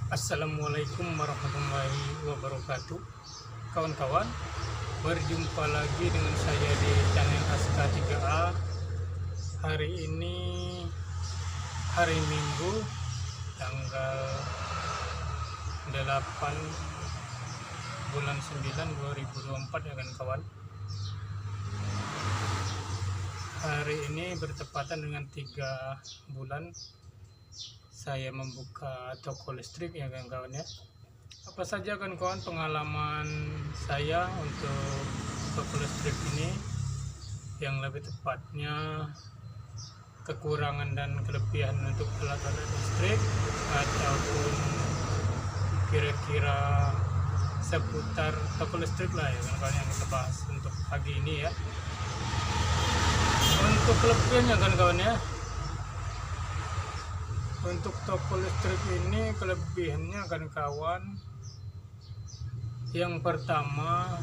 Assalamualaikum warahmatullahi wabarakatuh. Kawan-kawan, berjumpa lagi dengan saya di channel Aska 3A. Hari ini hari Minggu tanggal 8 bulan 9 2024 ya kawan. Hari ini bertepatan dengan 3 bulan saya membuka toko listrik ya kawan-kawan ya. Apa saja kawan-kawan pengalaman saya untuk toko listrik ini, yang lebih tepatnya kekurangan dan kelebihan untuk alat-alat listrik, ataupun kira-kira seputar toko listrik lah ya kawan-kawan yang kita bahas untuk pagi ini ya. Untuk kelebihannya kawan-kawan ya, untuk toko listrik ini kelebihannya kawan-kawan, yang pertama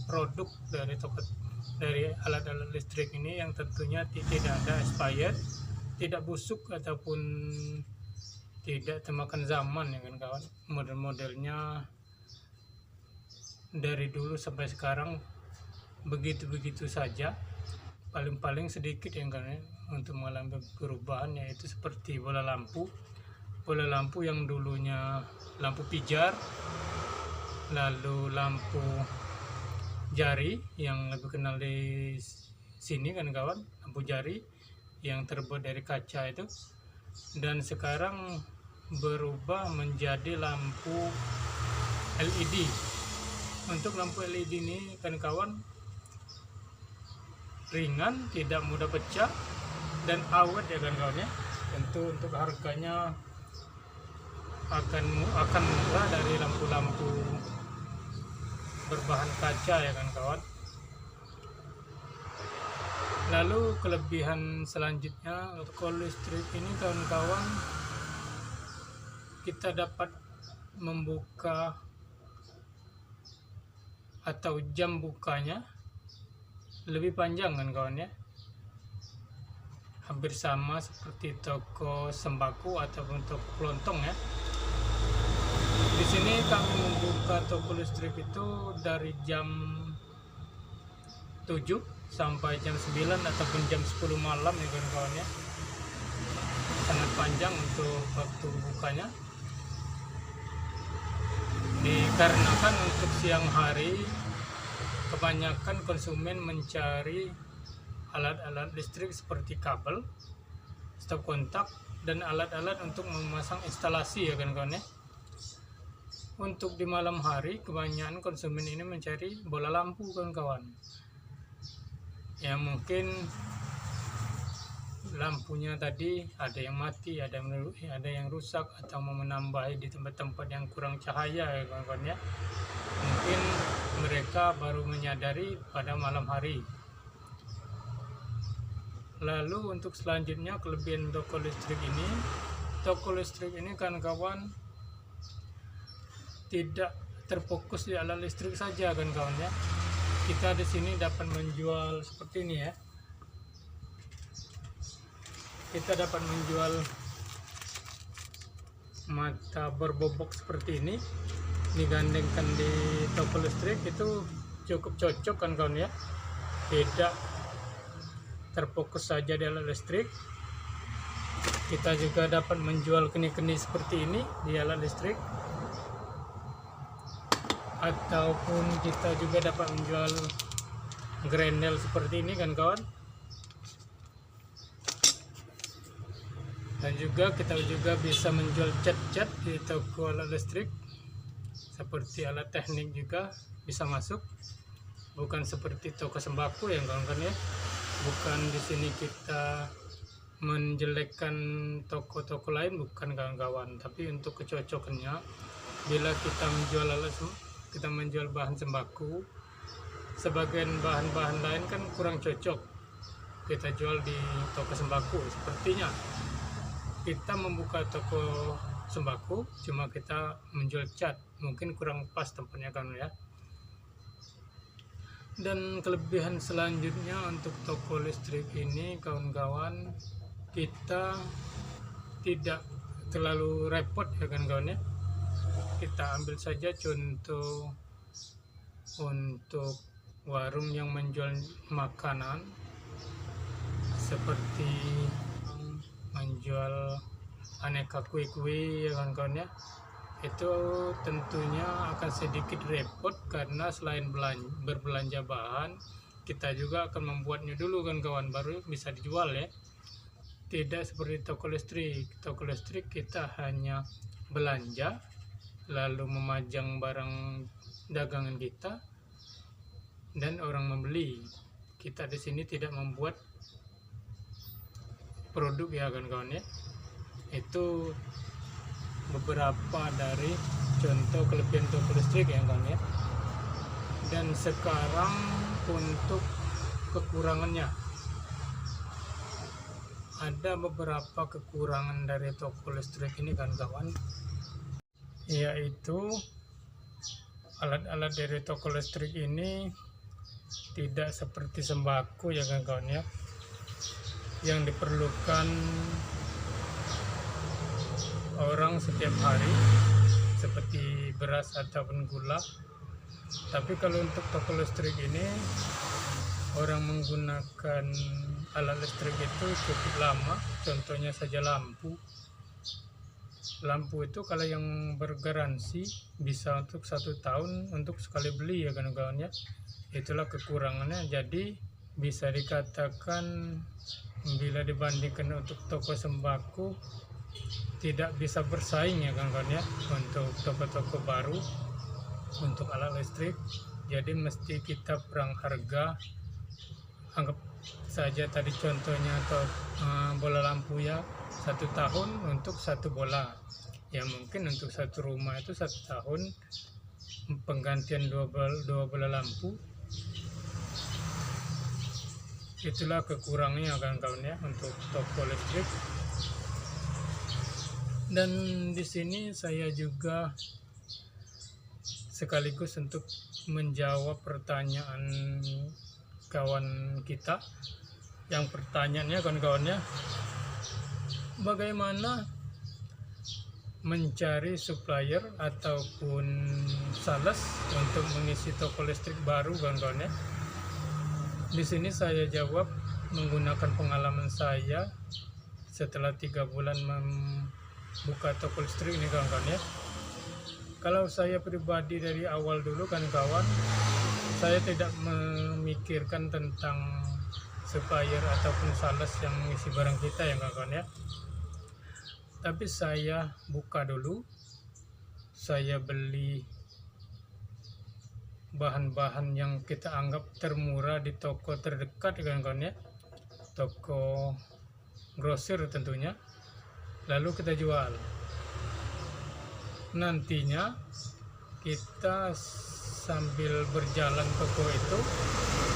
produk dari alat-alat listrik ini yang tentunya tidak ada expired, tidak busuk ataupun tidak termakan zaman ya kawan-kawan. Model-modelnya dari dulu sampai sekarang begitu-begitu saja, paling-paling sedikit yang kan untuk mengalami perubahan, yaitu seperti bola lampu yang dulunya lampu pijar, lalu lampu jari yang lebih kenal di sini kan kawan, lampu jari yang terbuat dari kaca itu, dan sekarang berubah menjadi lampu LED. Untuk lampu LED ini kan kawan, ringan, tidak mudah pecah, dan awet ya kawan ya. Tentu untuk harganya akan murah dari lampu-lampu berbahan kaca ya kawan. Lalu kelebihan selanjutnya untuk listrik ini kawan-kawan, kita dapat membuka atau jam bukanya lebih panjang kan kawan ya, hampir sama seperti toko sembako ataupun toko kelontong ya. Di sini kami membuka toko listrik itu dari jam 7 sampai jam 9 ataupun jam 10 malam ya kawan ya. Sangat panjang untuk waktu bukanya, dikarenakan untuk siang hari kebanyakan konsumen mencari alat-alat listrik seperti kabel, stop kontak, dan alat-alat untuk memasang instalasi ya kawan-kawan ya. Untuk di malam hari kebanyakan konsumen ini mencari bola lampu kawan-kawan, ya mungkin lampunya tadi ada yang mati, ada yang rusak, atau mau menambah di tempat-tempat yang kurang cahaya ya kawan-kawan ya. Mungkin mereka baru menyadari pada malam hari. Lalu untuk selanjutnya kelebihan toko listrik ini kawan-kawan tidak terfokus di alat listrik saja kawan-kawan ya. Kita di sini dapat menjual seperti ini ya. Kita dapat menjual mata berbobok seperti ini, digandengkan di toko listrik itu cukup cocok kan kawan ya. Tidak terfokus saja di alat listrik, kita juga dapat menjual keni-keni seperti ini di alat listrik, ataupun kita juga dapat menjual grenel seperti ini kan kawan. Dan juga kita juga bisa menjual cat-cat di toko alat listrik, seperti alat teknik juga bisa masuk. Bukan seperti toko sembako yang kawan-kawan ya. Bukan di sini kita menjelekkan toko-toko lain, bukan kawan-kawan. Tapi untuk kecocokannya, bila kita menjual bahan sembako, sebagian bahan-bahan lain kan kurang cocok kita jual di toko sembako. Sepertinya kita membuka toko sembako, cuma kita menjual cat, mungkin kurang pas tempatnya kan ya. Dan kelebihan selanjutnya untuk toko listrik ini kawan-kawan, kita tidak terlalu repot ya kan kawan ya. Kita ambil saja contoh untuk warung yang menjual makanan seperti menjual aneka kue-kue ya kan kawan ya. Itu tentunya akan sedikit repot karena selain berbelanja bahan, kita juga akan membuatnya dulu kan kawan, baru bisa dijual ya. Tidak seperti toko listrik. Toko listrik kita hanya belanja lalu memajang barang dagangan kita dan orang membeli. Kita di sini tidak membuat produk ya kan kawan ya. Itu beberapa dari contoh kelebihan toko listrik ya kawan ya. Dan sekarang untuk kekurangannya, ada beberapa kekurangan dari toko listrik ini kan kawan, yaitu alat-alat dari toko listrik ini tidak seperti sembako ya kan kawan ya, yang diperlukan orang setiap hari seperti beras ataupun gula. Tapi kalau untuk toko listrik ini, orang menggunakan alat listrik itu cukup lama. Contohnya saja lampu. Lampu itu kalau yang bergaransi bisa untuk 1 tahun untuk sekali beli ya kan kawan ya. Itulah kekurangannya. Jadi bisa dikatakan bila dibandingkan untuk toko sembako tidak bisa bersaing ya kan kawan ya untuk toko-toko baru untuk alat listrik. Jadi mesti kita perang harga. Anggap saja tadi contohnya atau bola lampu ya 1 tahun untuk 1 bola ya, mungkin untuk 1 rumah itu 1 tahun penggantian 2 bola lampu. Itulah kekurangannya kan kawan ya untuk toko listrik. Dan di sini saya juga sekaligus untuk menjawab pertanyaan kawan kita. Yang pertanyaannya kawan-kawannya, bagaimana mencari supplier ataupun sales untuk mengisi toko listrik baru kawan-kawannya. Di sini saya jawab menggunakan pengalaman saya setelah 3 bulan membuka toko listrik ini kawan-kawan ya. Kalau saya pribadi dari awal dulu kan kawan, saya tidak memikirkan tentang supplier ataupun sales yang mengisi barang kita ya kawan ya. Tapi saya buka dulu, saya beli bahan-bahan yang kita anggap termurah di toko terdekat ya kawan ya, toko grosir tentunya, lalu kita jual. Nantinya kita sambil berjalan toko itu,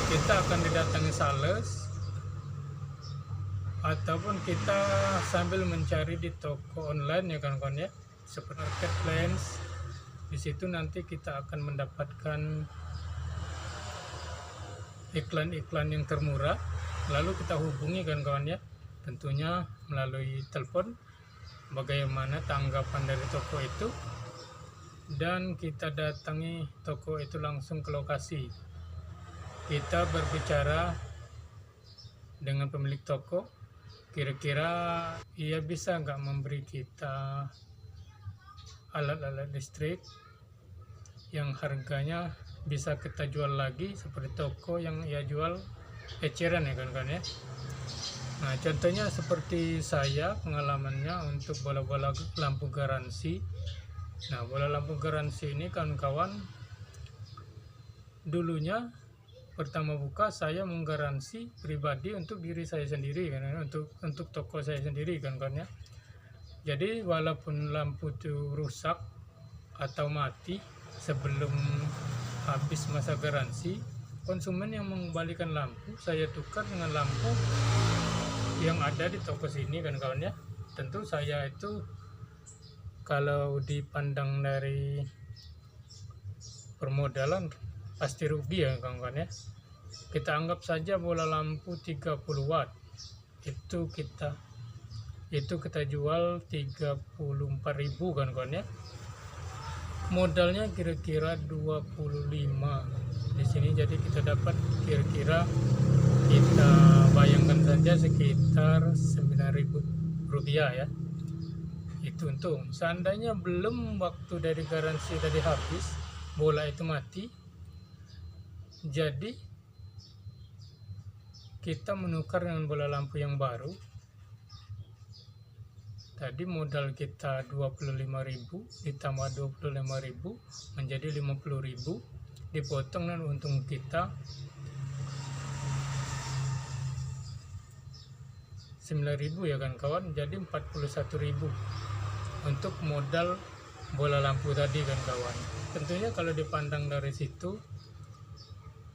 kita akan didatangi sales ataupun kita sambil mencari di toko online ya kawan-kawan ya, seperti marketplace. Di situ nanti kita akan mendapatkan iklan-iklan yang termurah, lalu kita hubungi kawan-kawan ya, tentunya melalui telepon, bagaimana tanggapan dari toko itu, dan kita datangi toko itu langsung ke lokasi. Kita berbicara dengan pemilik toko, kira-kira ia bisa nggak memberi kita alat-alat listrik yang harganya bisa kita jual lagi seperti toko yang ia jual eceran ya kan ya. Nah contohnya seperti saya pengalamannya untuk bola-bola lampu garansi. Nah bola lampu garansi ini kawan-kawan, dulunya pertama buka saya menggaransi pribadi untuk diri saya sendiri kan, untuk toko saya sendiri kan ya. Jadi walaupun lampu itu rusak atau mati sebelum habis masa garansi, konsumen yang mengembalikan lampu saya tukar dengan lampu yang ada di toko sini kan kawan ya. Tentu saya itu kalau dipandang dari permodalan pasti rugi ya kawan-kawan ya. Kita anggap saja bola lampu 30 watt itu kita itu kita jual 34.000 kan kawan ya. Modalnya kira-kira 25 di sini, jadi kita dapat kira-kira, kita bayangkan saja sekitar 9.000 rupiah ya. Itu untung. Seandainya belum waktu dari garansi tadi habis, bola itu mati, jadi kita menukar dengan bola lampu yang baru. Tadi modal kita 25.000 ditambah 25.000 menjadi 50.000, dipotong dan untung kita 9.000 ya kan kawan, jadi 41.000 untuk modal bola lampu tadi kan kawan. Tentunya kalau dipandang dari situ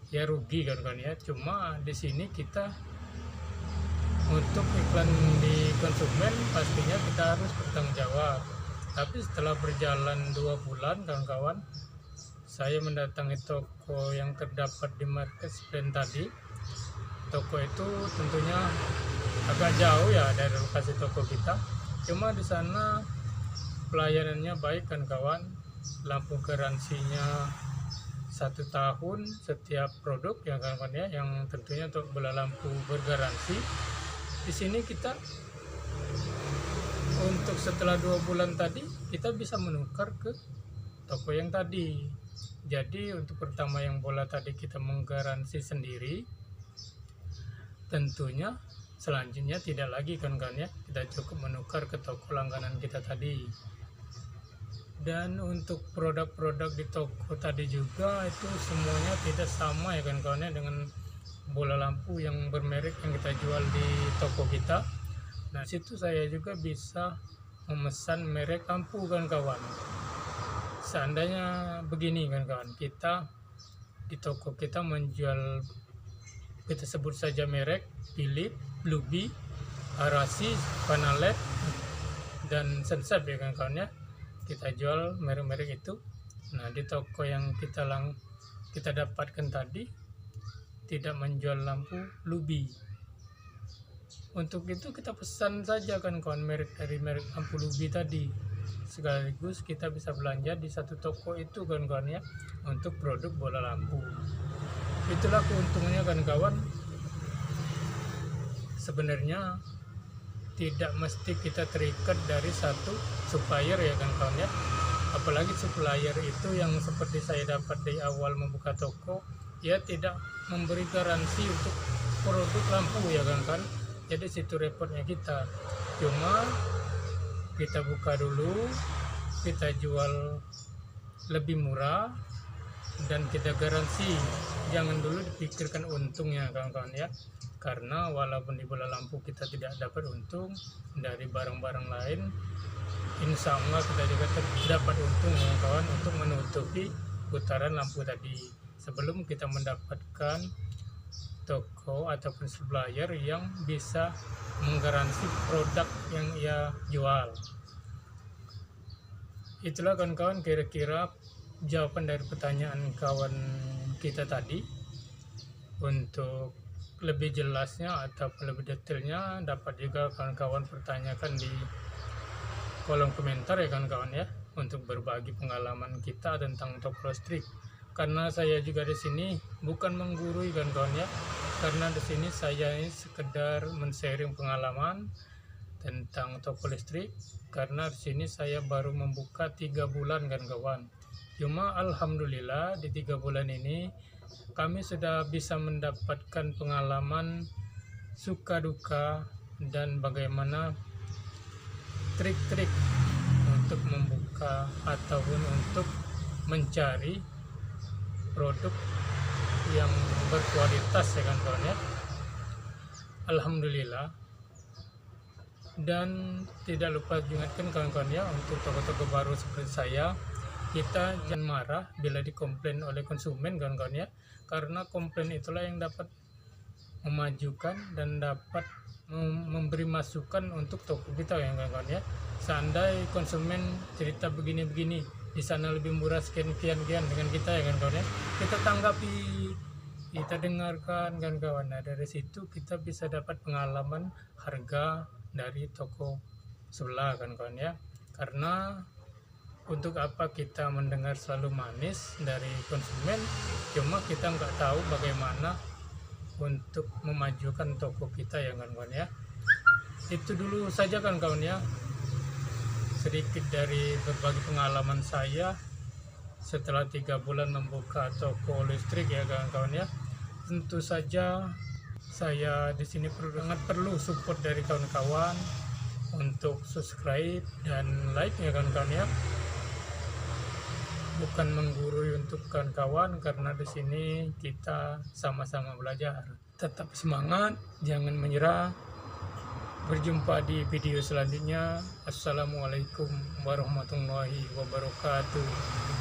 ya rugi kan kawan ya. Cuma di sini kita untuk iklan di konsumen pastinya kita harus bertanggung jawab. Tapi setelah berjalan 2 bulan kawan-kawan, saya mendatangi toko yang terdapat di Marketplace tadi. Toko itu tentunya agak jauh ya dari lokasi toko kita. Cuma di sana pelayanannya baik kan kawan. Lampu garansinya 1 tahun setiap produk ya kawan ya, yang tentunya untuk bola lampu bergaransi. Di sini kita untuk setelah 2 bulan tadi kita bisa menukar ke toko yang tadi. Jadi untuk pertama yang bola tadi kita menggaransi sendiri, tentunya selanjutnya tidak lagi kan ya, kita cukup menukar ke toko langganan kita tadi. Dan untuk produk-produk di toko tadi juga itu semuanya tidak sama ya kan kawan ya, dengan bola lampu yang bermerek yang kita jual di toko kita. Nah situ saya juga bisa memesan merek lampu kan kawan. Seandainya begini kan kawan, kita di toko kita menjual, kita sebut saja merek Philips, Bluebee, Arashi, Panalet, dan Sensep ya kan kawan ya. Kita jual merek-merek itu. Nah di toko yang kita dapatkan tadi tidak menjual lampu Bluebee. Untuk itu kita pesan saja kan kawan merek dari merek lampu Bluebee tadi, sekaligus kita bisa belanja di satu toko itu kan kawan ya untuk produk bola lampu. Itulah keuntungannya kan kawan. Sebenarnya tidak mesti kita terikat dari satu supplier ya kan kawan ya. Apalagi supplier itu yang seperti saya dapat di awal membuka toko, ya tidak memberi garansi untuk produk lampu ya kan. Jadi situ repotnya kita. Cuma kita buka dulu, kita jual lebih murah dan kita garansi. Jangan dulu dipikirkan untungnya kawan-kawan ya. Karena walaupun di bola lampu kita tidak dapat untung dari barang-barang lain, insya Allah kita juga dapat untung kawan-kawan untuk menutupi putaran lampu tadi, sebelum kita mendapatkan toko ataupun supplier yang bisa menggaransi produk yang ia jual. Itulah kawan-kawan kira-kira jawaban dari pertanyaan kawan kita tadi. Untuk lebih jelasnya ataupun lebih detailnya dapat juga kawan-kawan pertanyakan di kolom komentar ya kawan-kawan ya, untuk berbagi pengalaman kita tentang toko listrik. Karena saya juga di sini bukan menggurui kan kawan ya, karena di sini saya ini sekedar men-sharing pengalaman tentang toko listrik. Karena di sini saya baru membuka 3 bulan kan kawan. Cuma alhamdulillah di 3 bulan ini kami sudah bisa mendapatkan pengalaman suka duka dan bagaimana trik-trik untuk membuka ataupun untuk mencari produk yang berkualitas ya kan kawan ya. Alhamdulillah. Dan tidak lupa diingatkan kawan-kawan ya, untuk toko-toko baru seperti saya, kita jangan marah bila dikomplain oleh konsumen kawan-kawan ya, karena komplain itulah yang dapat memajukan dan dapat memberi masukan untuk toko kita ya kawan-kawan ya. Seandainya konsumen cerita begini-begini, di sana lebih murah sekian-sekian dengan kita ya kan kawan ya, kita tanggapi, kita dengarkan kan kawan. Nah dari situ kita bisa dapat pengalaman harga dari toko sebelah kan kawan ya. Karena untuk apa kita mendengar selalu manis dari konsumen, cuma kita nggak tahu bagaimana untuk memajukan toko kita ya kan kawan ya. Itu dulu saja kan kawan ya, sedikit dari berbagi pengalaman saya setelah 3 bulan membuka toko listrik ya kawan-kawan ya. Tentu saja saya di sini sangat perlu support dari kawan-kawan untuk subscribe dan like ya kawan-kawan ya. Bukan menggurui untuk kawan-kawan, karena di sini kita sama-sama belajar. Tetap semangat, jangan menyerah. Berjumpa di video selanjutnya. Assalamualaikum warahmatullahi wabarakatuh.